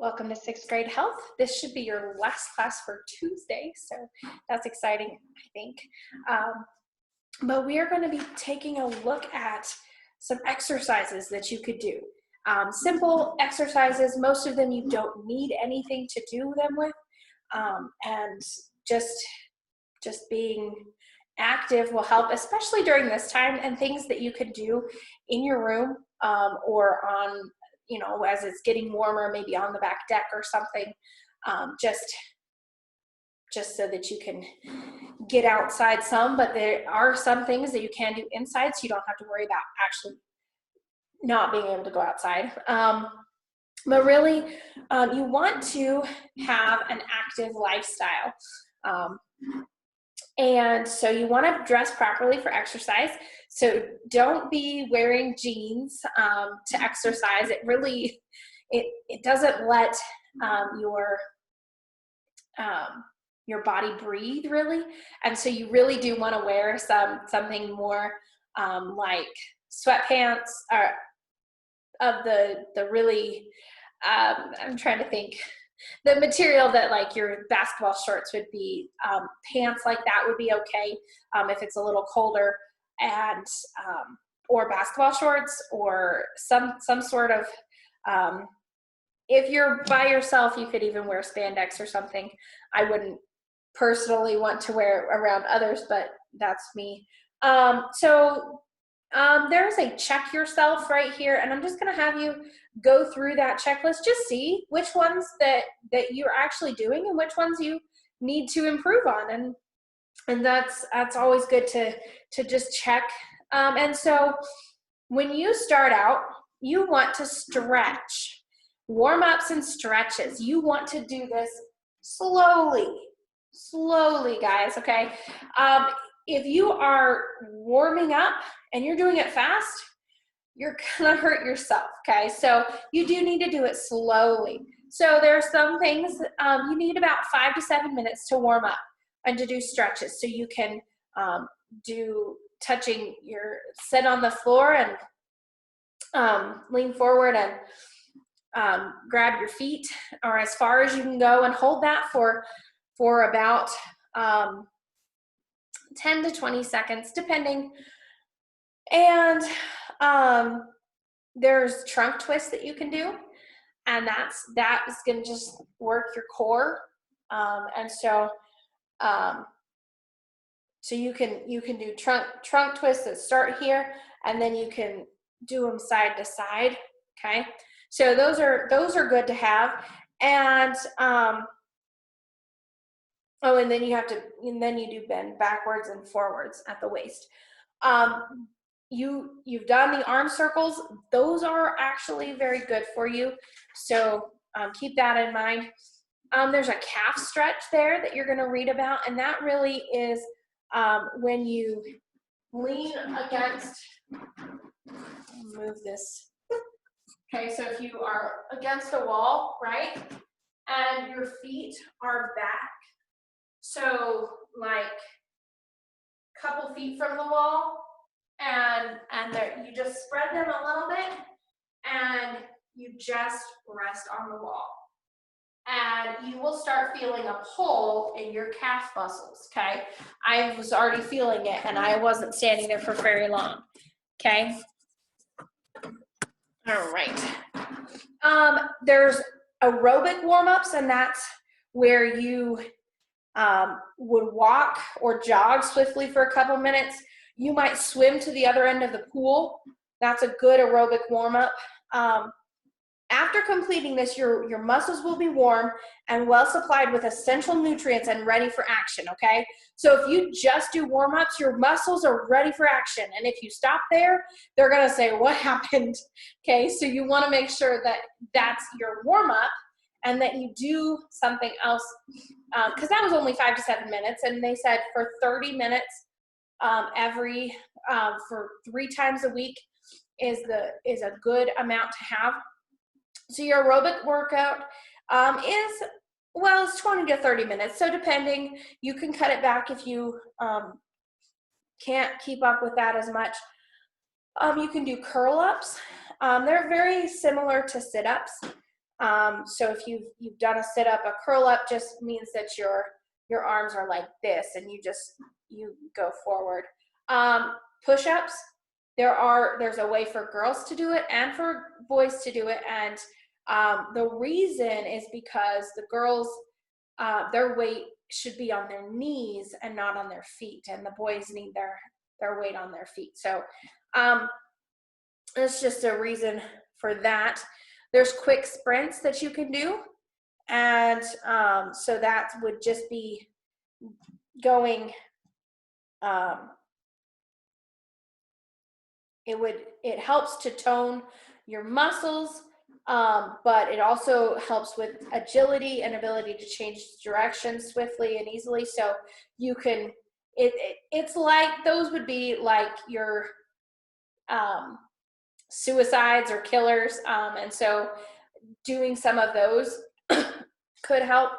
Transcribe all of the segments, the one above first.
Welcome to 6th grade health. This should be your last class for Tuesday, so that's exciting, I think. But we are going to be taking a look at some exercises that you could do. Simple exercises, most of them you don't need anything to do them with, and just being active will help, especially during this time, and things that you could do in your room or on, as it's getting warmer, maybe on the back deck or something, just so that you can get outside some. But there are some things that you can do inside, so you don't have to worry about actually not being able to go outside. But really, you want to have an active lifestyle. And so you want to dress properly for exercise. So don't be wearing jeans to exercise. It really, it doesn't let your body breathe, really. And so you really do want to wear something more like sweatpants, or of the really, I'm trying to think, the material that like your basketball shorts would be. Pants like that would be okay if it's a little colder, and or basketball shorts, or some sort of, if you're by yourself, you could even wear spandex or something. I wouldn't personally want to wear it around others, but that's me. There's a check yourself right here, and I'm just going to have you go through that checklist. Just see which ones that you're actually doing and which ones you need to improve on, and that's always good to just check. And so when you start out, you want to stretch, warm-ups and stretches. You want to do this slowly, guys, okay? If you are warming up and you're doing it fast, you're gonna hurt yourself, okay? So you do need to do it slowly. So there are some things, you need about 5 to 7 minutes to warm up and to do stretches. So you can do sit on the floor and lean forward and grab your feet, or as far as you can go, and hold that for about 10 to 20 seconds, depending. And there's trunk twists that you can do, and that is going to just work your core. And so you can do trunk twists that start here, and then you can do them side to side. Okay, so those are good to have. And and then you do bend backwards and forwards at the waist. You've done the arm circles. Those are actually very good for you. So keep that in mind. There's a calf stretch there that you're going to read about, and that really is when you lean against, move this. Okay, so if you are against a wall, right, and your feet are back, so like a couple feet from the wall, and there, you just spread them a little bit, and you just rest on the wall, and you will start feeling a pull in your calf muscles. Okay, I was already feeling it, and I wasn't standing there for very long. Okay, all right. There's aerobic warm-ups, and that's where you would walk or jog swiftly for a couple minutes. You might swim to the other end of the pool. That's a good aerobic warm-up. After completing this, your muscles will be warm and well supplied with essential nutrients and ready for action, okay? So if you just do warm-ups, your muscles are ready for action. And if you stop there, they're gonna say, what happened? Okay, so you wanna make sure that that's your warm-up, and that you do something else, because that was only 5 to 7 minutes, and they said for 30 minutes for 3 times a week is a good amount to have. So your aerobic workout it's 20 to 30 minutes. So depending, you can cut it back if you can't keep up with that as much. You can do curl-ups. They're very similar to sit-ups. So if you've done a sit up, a curl up just means that your arms are like this, and you go forward. Push-ups, there's a way for girls to do it and for boys to do it, and the reason is because the girls, their weight should be on their knees and not on their feet, and the boys need their weight on their feet. So it's just a reason for that. There's quick sprints that you can do, and so that would just be going, it helps to tone your muscles, but it also helps with agility and ability to change direction swiftly and easily. So you can, it's like, those would be like your suicides or killers, and so doing some of those could help.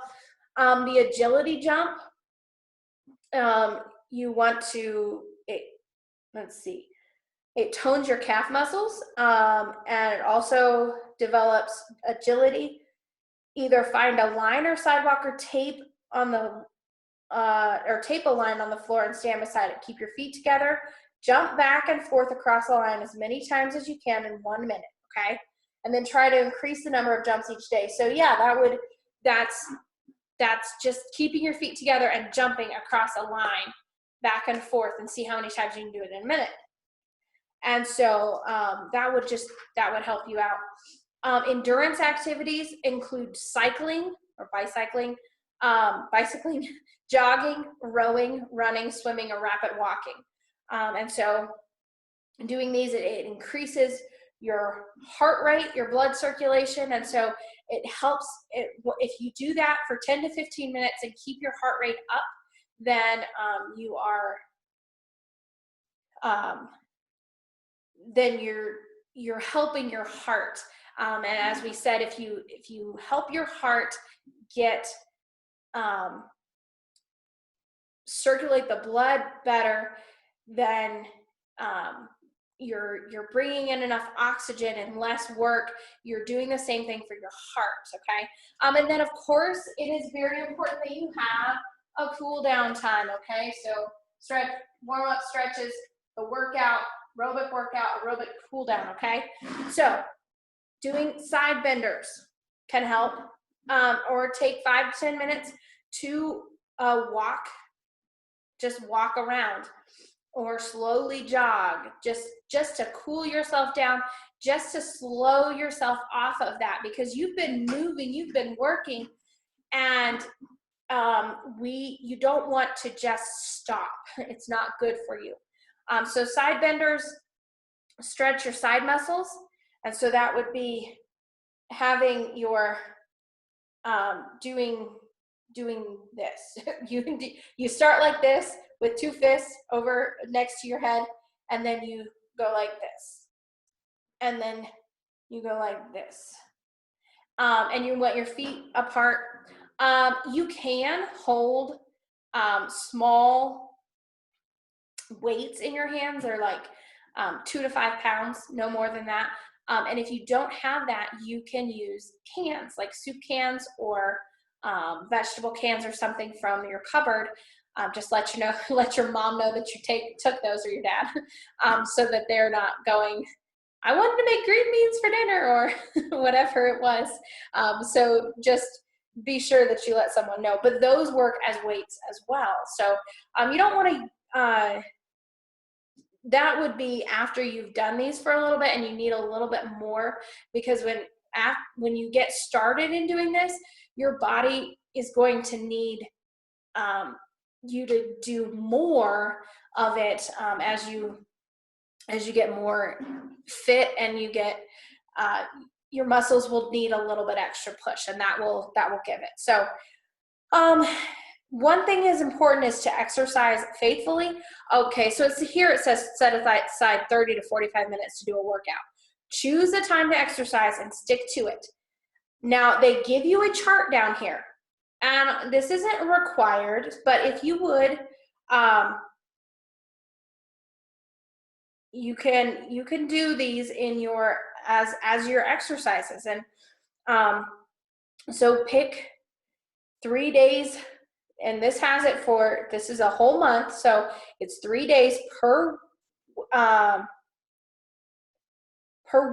The agility jump, you want to, let's see, it tones your calf muscles, and it also develops agility. Either find a line or sidewalk or tape on the or tape a line on the floor and stand beside it. Keep your feet together. Jump back and forth across the line as many times as you can in 1 minute, okay? And then try to increase the number of jumps each day. So yeah, that's just keeping your feet together and jumping across a line back and forth, and see how many times you can do it in a minute. And so that would help you out. Endurance activities include cycling or bicycling, jogging, rowing, running, swimming, or rapid walking. And so doing these, it increases your heart rate, your blood circulation, and so it helps. If you do that for 10 to 15 minutes and keep your heart rate up, then you are then you're helping your heart. And as we said, if you help your heart get circulate the blood better, then you're bringing in enough oxygen and less work. You're doing the same thing for your heart, okay? And then of course, it is very important that you have a cool down time, okay? So stretch, warm up stretches, the workout, aerobic cool down, okay? So doing side benders can help, or take 5 to 10 minutes to walk, just walk around, or slowly jog, just to cool yourself down, just to slow yourself off of that, because you've been moving, you've been working, and you don't want to just stop. It's not good for you. So side benders stretch your side muscles, and so that would be having your doing this. You start like this with 2 fists over next to your head, and then you go like this, and then you go like this, and you want your feet apart. You can hold small weights in your hands. They're like 2 to 5 pounds, no more than that. And if you don't have that, you can use cans, like soup cans or vegetable cans or something from your cupboard. Just let your mom know that you took those, or your dad, so that they're not going, I wanted to make green beans for dinner, or whatever it was. So just be sure that you let someone know. But those work as weights as well. So you don't want to, that would be after you've done these for a little bit and you need a little bit more, because when you get started in doing this, your body is going to need you to do more of it as you get more fit, and you get your muscles will need a little bit extra push, and that will give it. So one thing is important is to exercise faithfully. Okay, so here it says set aside 30 to 45 minutes to do a workout. Choose a time to exercise and stick to it. Now, they give you a chart down here, and this isn't required, but if you would, you can do these in your as your exercises. And So pick 3 days, and this has it for, this is a whole month, so it's 3 days per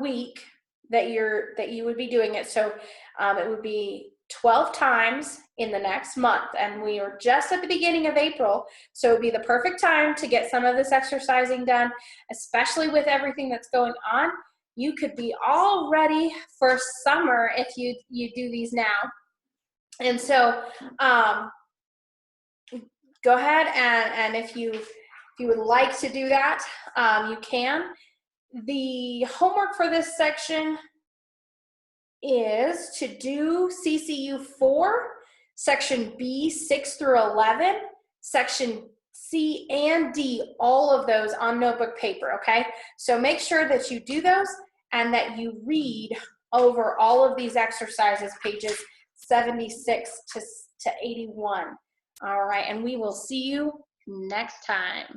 week that you would be doing it. So it would be 12 times in the next month, and we are just at the beginning of April, so it would be the perfect time to get some of this exercising done, especially with everything that's going on. You could be all ready for summer if you do these now. And so go ahead, and if you would like to do that, you can. The homework for this section is to do CCU 4, section B 6 through 11, section C and D, all of those on notebook paper, okay? So make sure that you do those and that you read over all of these exercises, pages 76 to 81. All right, and we will see you next time.